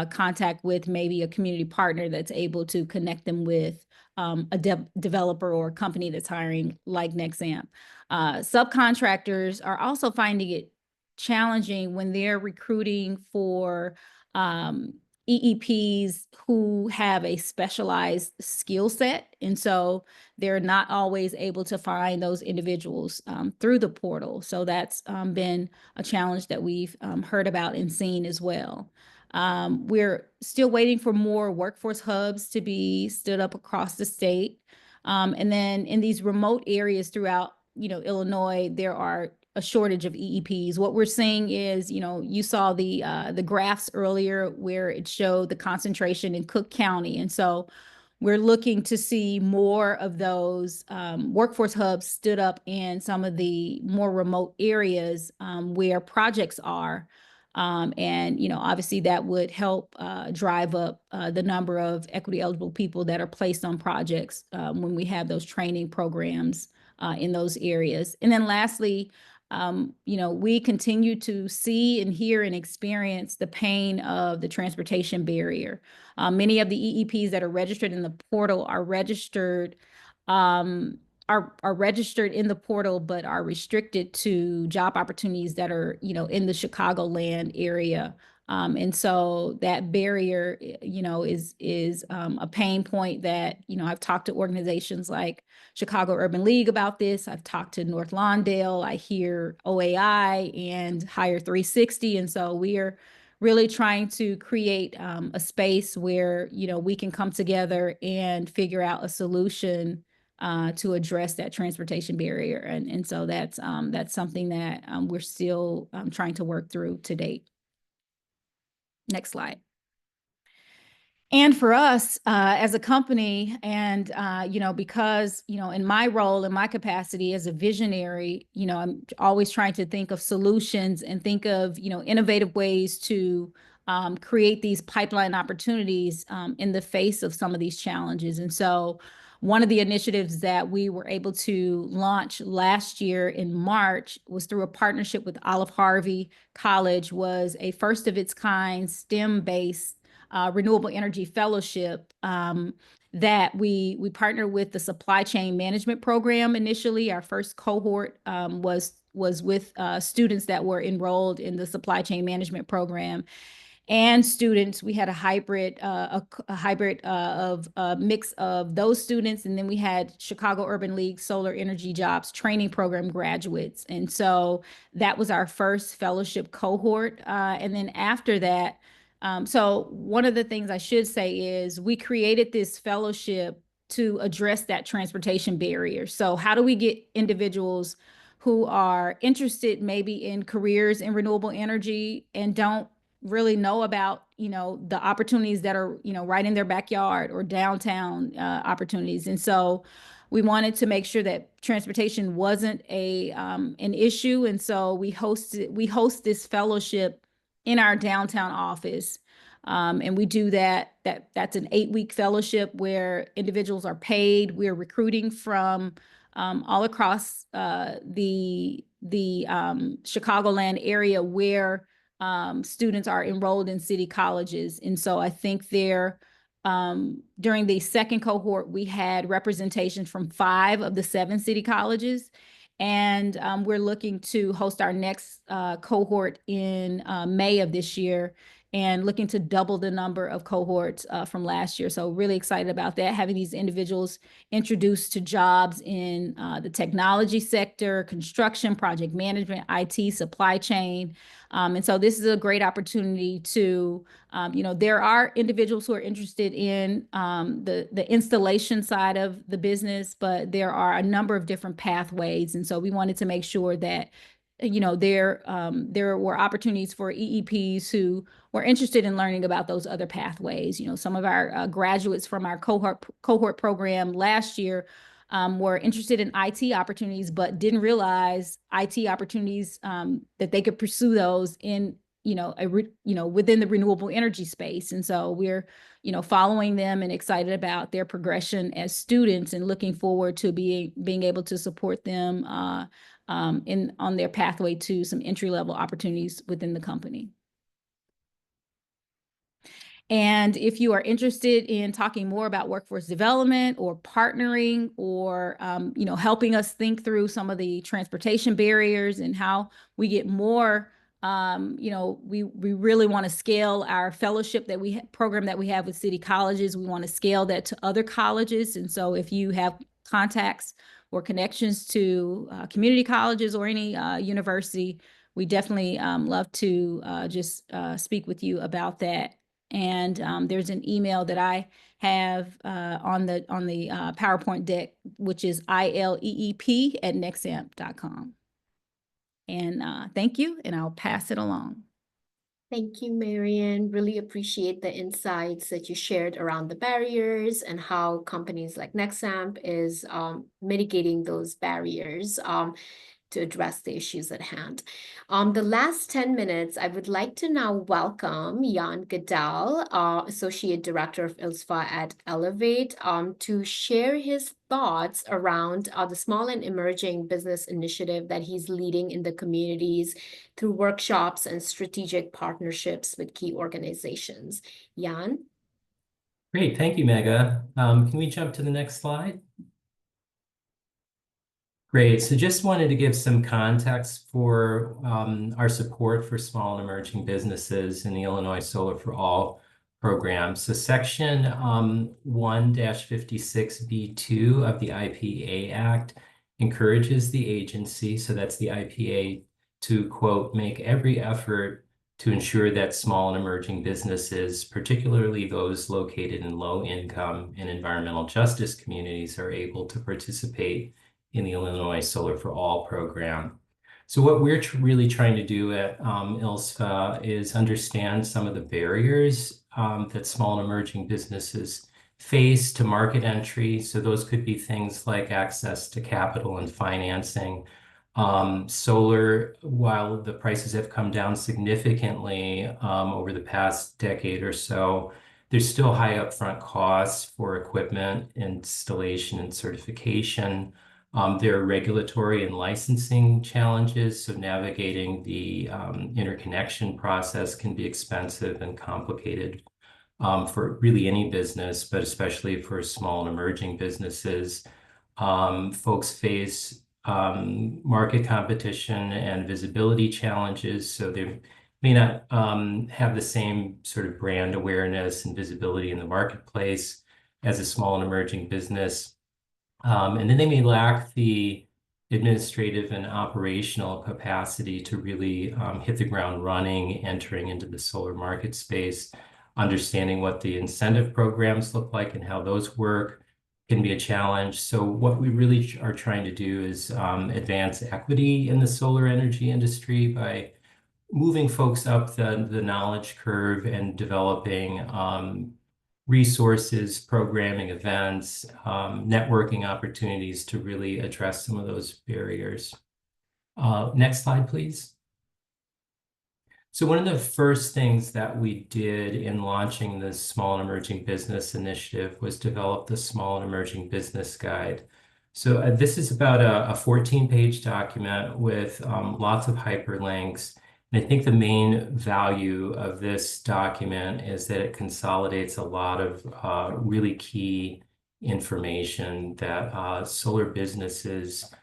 Speaker 4: contact with maybe a community partner that's able to connect them with a developer or a company that's hiring like Nexamp. Subcontractors are also finding it challenging when they're recruiting for EEPs who have a specialized skill set. And so they're not always able to find those individuals through the portal. So that's been a challenge that we've heard about and seen as well. We're still waiting for more workforce hubs to be stood up across the state. And then in these remote areas throughout, Illinois, there are a shortage of EEPs. What we're seeing is, you saw the graphs earlier where it showed the concentration in Cook County. And so we're looking to see more of those workforce hubs stood up in some of the more remote areas where projects are. And, obviously that would help drive up the number of equity eligible people that are placed on projects when we have those training programs in those areas. And then lastly, we continue to see and hear and experience the pain of the transportation barrier. Many of the EEPs that are registered in the portal are registered in the portal, but are restricted to job opportunities that are, in the Chicagoland area. And so that barrier, is a pain point that, I've talked to organizations like Chicago Urban League about this. I've talked to North Lawndale. I hear OAI and Hire 360. And so we are really trying to create a space where, we can come together and figure out a solution to address that transportation barrier. And so that's something that we're still trying to work through to date. Next slide. And for us as a company, and because in my role, in my capacity as a visionary, I'm always trying to think of solutions and think of innovative ways to create these pipeline opportunities in the face of some of these challenges. And so one of the initiatives that we were able to launch last year in March was through a partnership with Olive Harvey College, was a first of its kind STEM-based renewable energy fellowship that we partnered with the supply chain management program initially. Our first cohort was with students that were enrolled in the supply chain management program. And students, we had a hybrid of a mix of those students. And then we had Chicago Urban League Solar Energy Jobs Training Program graduates. And so that was our first fellowship cohort. And then after that, so one of the things I should say is we created this fellowship to address that transportation barrier. So how do we get individuals who are interested maybe in careers in renewable energy and don't really know about, the opportunities that are, right in their backyard or downtown opportunities. And so we wanted to make sure that transportation wasn't an issue. And so we host this fellowship in our downtown office. And we do that's an 8-week fellowship where individuals are paid. We're recruiting from all across the Chicagoland area where students are enrolled in city colleges. And so I think during the second cohort, we had representation from 5 of the 7 city colleges. And we're looking to host our next cohort in May of this year, and looking to double the number of cohorts from last year. So really excited about that, having these individuals introduced to jobs in the technology sector, construction, project management, IT, supply chain. And so this is a great opportunity to, there are individuals who are interested in the installation side of the business, but there are a number of different pathways. And so we wanted to make sure that there were opportunities for EEPs who were interested in learning about those other pathways. Some of our graduates from our cohort program last year were interested in IT opportunities, but didn't realize IT opportunities that they could pursue those in within the renewable energy space. And so we're, following them and excited about their progression as students and looking forward to being able to support them on their pathway to some entry-level opportunities within the company. And if you are interested in talking more about workforce development or partnering or, helping us think through some of the transportation barriers and how we get more, we really want to scale our fellowship program that we have with city colleges. We want to scale that to other colleges. And so if you have contacts or connections to community colleges or any university, we definitely love to just speak with you about that. And there's an email that I have on the PowerPoint deck, which is ileep@nexamp.com. And thank you, and I'll pass it along.
Speaker 1: Thank you, Marian. Really appreciate the insights that you shared around the barriers and how companies like Nexamp is mitigating those barriers to address the issues at hand. The last 10 minutes, I would like to now welcome Jan Goodall, Associate Director of ILSFA at Elevate, to share his thoughts around the small and emerging business initiative that he's leading in the communities through workshops and strategic partnerships with key organizations. Jan?
Speaker 5: Great, thank you, Megha. Can we jump to the next slide? Great, so just wanted to give some context for our support for small and emerging businesses in the Illinois Solar for All program. So Section 1-56B2 of the IPA Act encourages the agency, so that's the IPA, to, quote, make every effort to ensure that small and emerging businesses, particularly those located in low-income and environmental justice communities, are able to participate in the Illinois Solar for All program. So what we're really trying to do at ILSFA is understand some of the barriers that small and emerging businesses face to market entry. So those could be things like access to capital and financing. Solar, while the prices have come down significantly over the past decade or so, there's still high upfront costs for equipment, installation, and certification. There are regulatory and licensing challenges, so navigating the interconnection process can be expensive and complicated for really any business, but especially for small and emerging businesses. Folks face market competition and visibility challenges, so they may not have the same sort of brand awareness and visibility in the marketplace as a small and emerging business. And then they may lack the administrative and operational capacity to really hit the ground running, entering into the solar market space. Understanding what the incentive programs look like and how those work can be a challenge. So what we really are trying to do is advance equity in the solar energy industry by moving folks up the knowledge curve and developing resources, programming, events, networking opportunities to really address some of those barriers. Next slide, please. So one of the first things that we did in launching this Small and Emerging Business Initiative was develop the Small and Emerging Business Guide. So this is about a 14-page document with lots of hyperlinks. And I think the main value of this document is that it consolidates a lot of really key information that solar businesses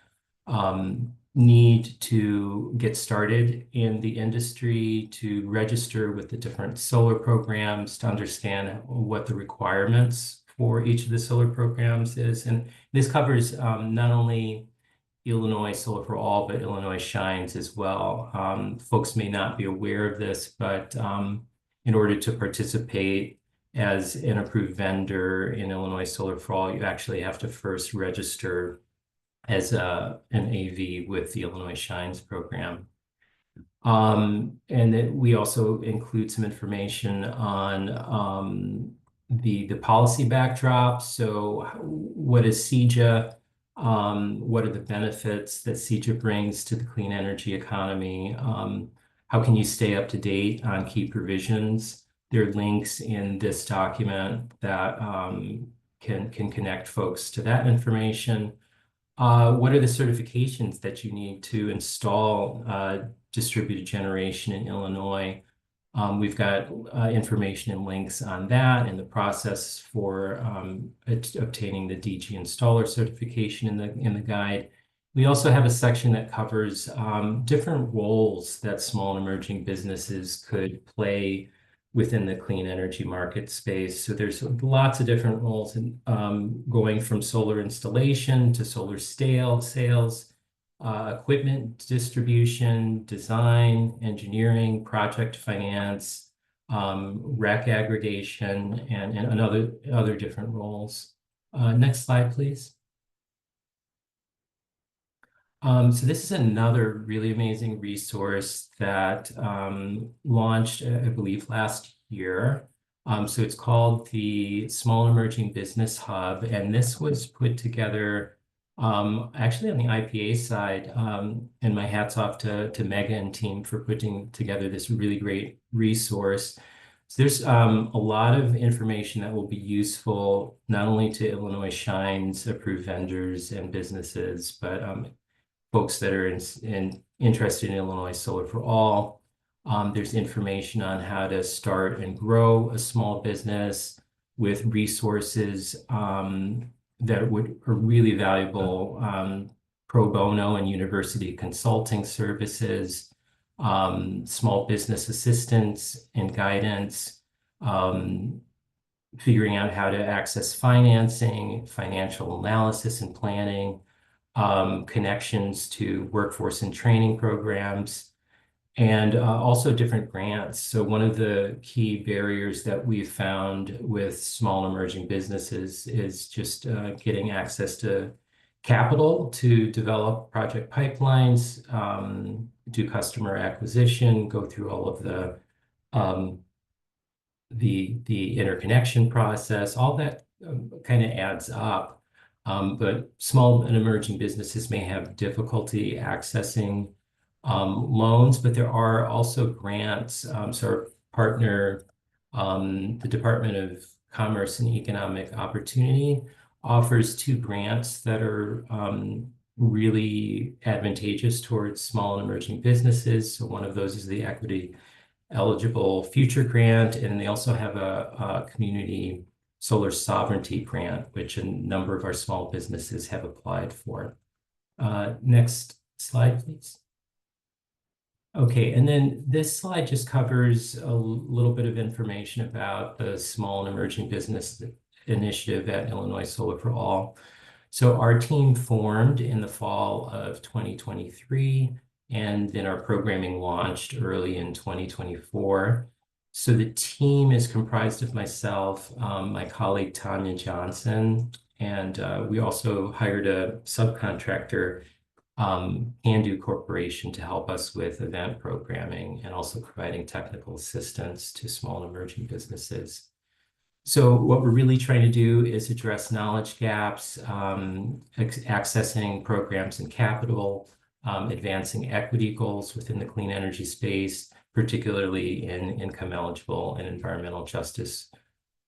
Speaker 5: need to get started in the industry, to register with the different solar programs, to understand what the requirements for each of the solar programs is. And this covers not only Illinois Solar for All, but Illinois Shines as well. Folks may not be aware of this, but in order to participate as an approved vendor in Illinois Solar for All, you actually have to first register as an AV with the Illinois Shines program. And then we also include some information on the policy backdrop. So what is CEJA? What are the benefits that CEJA brings to the clean energy economy? How can you stay up to date on key provisions? There are links in this document that can connect folks to that information. What are the certifications that you need to install distributed generation in Illinois? We've got information and links on that and the process for obtaining the DG installer certification in the guide. We also have a section that covers different roles that small and emerging businesses could play within the clean energy market space. So there's lots of different roles in, going from solar installation to solar sales, equipment distribution, design, engineering, project finance, rec aggregation, and other different roles. Next slide, please. So this is another really amazing resource that launched, I believe, last year. So it's called the Small Emerging Business Hub, and this was put together actually on the IPA side, and my hat's off to Megha and team for putting together this really great resource. So there's a lot of information that will be useful not only to Illinois Shines approved vendors and businesses, but folks that are interested in Illinois Solar for All. There's information on how to start and grow a small business with resources that are really valuable, pro bono and university consulting services, small business assistance and guidance, figuring out how to access financing, financial analysis and planning, connections to workforce and training programs, and also different grants. So one of the key barriers that we've found with small emerging businesses is just getting access to capital to develop project pipelines, do customer acquisition, go through all of the interconnection process. All that kind of adds up. But small and emerging businesses may have difficulty accessing loans, but there are also grants. So our partner, the Department of Commerce and Economic Opportunity, offers 2 grants that are really advantageous towards small and emerging businesses. So one of those is the Equity Eligible Future Grant, and they also have a community solar sovereignty grant, which a number of our small businesses have applied for. Next slide, please. Okay, and then this slide just covers a little bit of information about the Small and Emerging Business Initiative at Illinois Solar for All. So our team formed in the fall of 2023, and then our programming launched early in 2024. So the team is comprised of myself, my colleague Tanya Johnson, and we also hired a subcontractor, Handu Corporation, to help us with event programming and also providing technical assistance to small and emerging businesses. So what we're really trying to do is address knowledge gaps, accessing programs and capital, advancing equity goals within the clean energy space, particularly in income eligible and environmental justice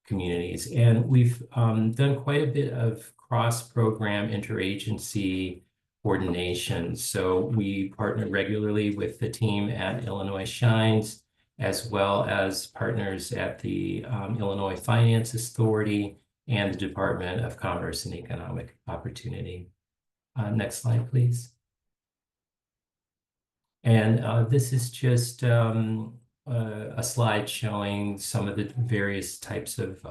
Speaker 5: communities. And we've done quite a bit of cross-program interagency coordination. So we partner regularly with the team at Illinois Shines, as well as partners at the Illinois Finance Authority and the Department of Commerce and Economic Opportunity. Next slide, please. And this is just a slide showing some of the various types of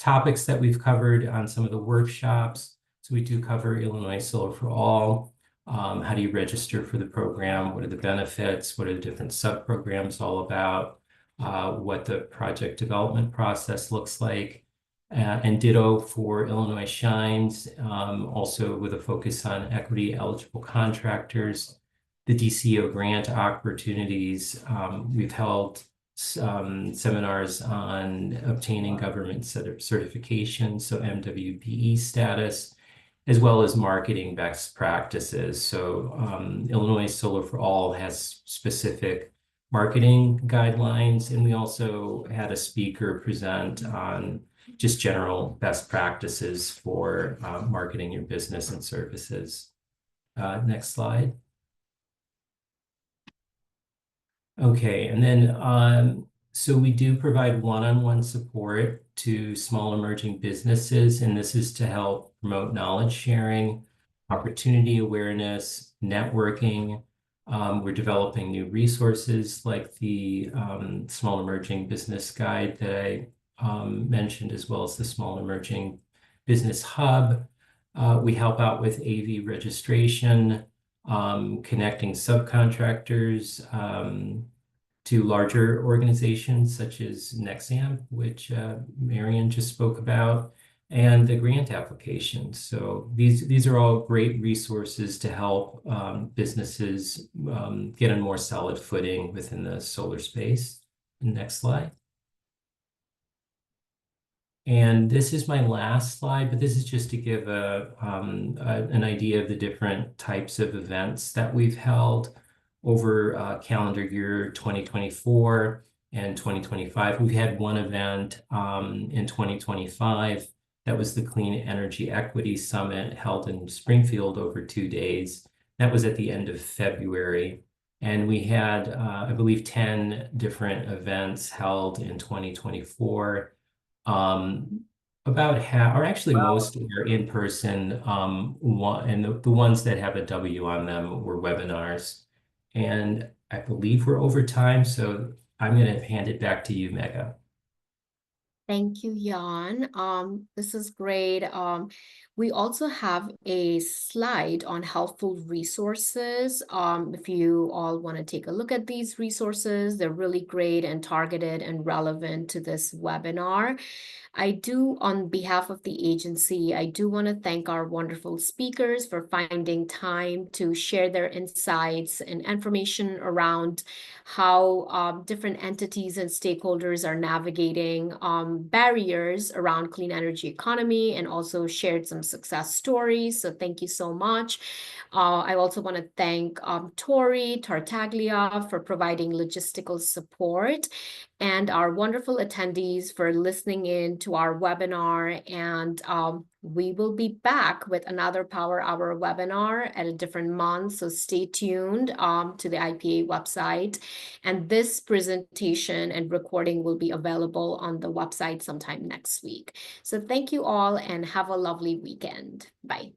Speaker 5: topics that we've covered on some of the workshops. So we do cover Illinois Solar for All. How do you register for the program? What are the benefits? What are the different sub-programs all about? What the project development process looks like. And ditto for Illinois Shines, also with a focus on equity eligible contractors. The DCO grant opportunities. We've held seminars on obtaining government certification, so MWBE status, as well as marketing best practices. So Illinois Solar for All has specific marketing guidelines. And we also had a speaker present on just general best practices for marketing your business and services. Next slide. Okay, and then so we do provide one-on-one support to small emerging businesses, and this is to help promote knowledge sharing, opportunity awareness, networking. We're developing new resources like the Small Emerging Business Guide that I mentioned, as well as the Small Emerging Business Hub. We help out with AV registration, connecting subcontractors to larger organizations such as Nexamp, which Marian just spoke about, and the grant applications. So these are all great resources to help businesses get a more solid footing within the solar space. Next slide. And this is my last slide, but this is just to give an idea of the different types of events that we've held over calendar year 2024 and 2025. We've had one event in 2025 that was the Clean Energy Equity Summit held in Springfield over 2 days. That was at the end of February. And we had, I believe, 10 different events held in 2024. About half, or actually most, were in person. And the ones that have a W on them were webinars. And I believe we're over time, so I'm going to hand it back to you, Megha.
Speaker 1: Thank you, Jan. This is great. We also have a slide on helpful resources. If you all want to take a look at these resources, they're really great and targeted and relevant to this webinar. I do, on behalf of the agency, I do want to thank our wonderful speakers for finding time to share their insights and information around how different entities and stakeholders are navigating barriers around clean energy economy, and also shared some success stories. So thank you so much. I also want to thank Tori Tartaglia for providing logistical support, and our wonderful attendees for listening in to our webinar. And we will be back with another Power Hour webinar at a different month. So stay tuned to the IPA website. And this presentation and recording will be available on the website sometime next week. So thank you all and have a lovely weekend. Bye.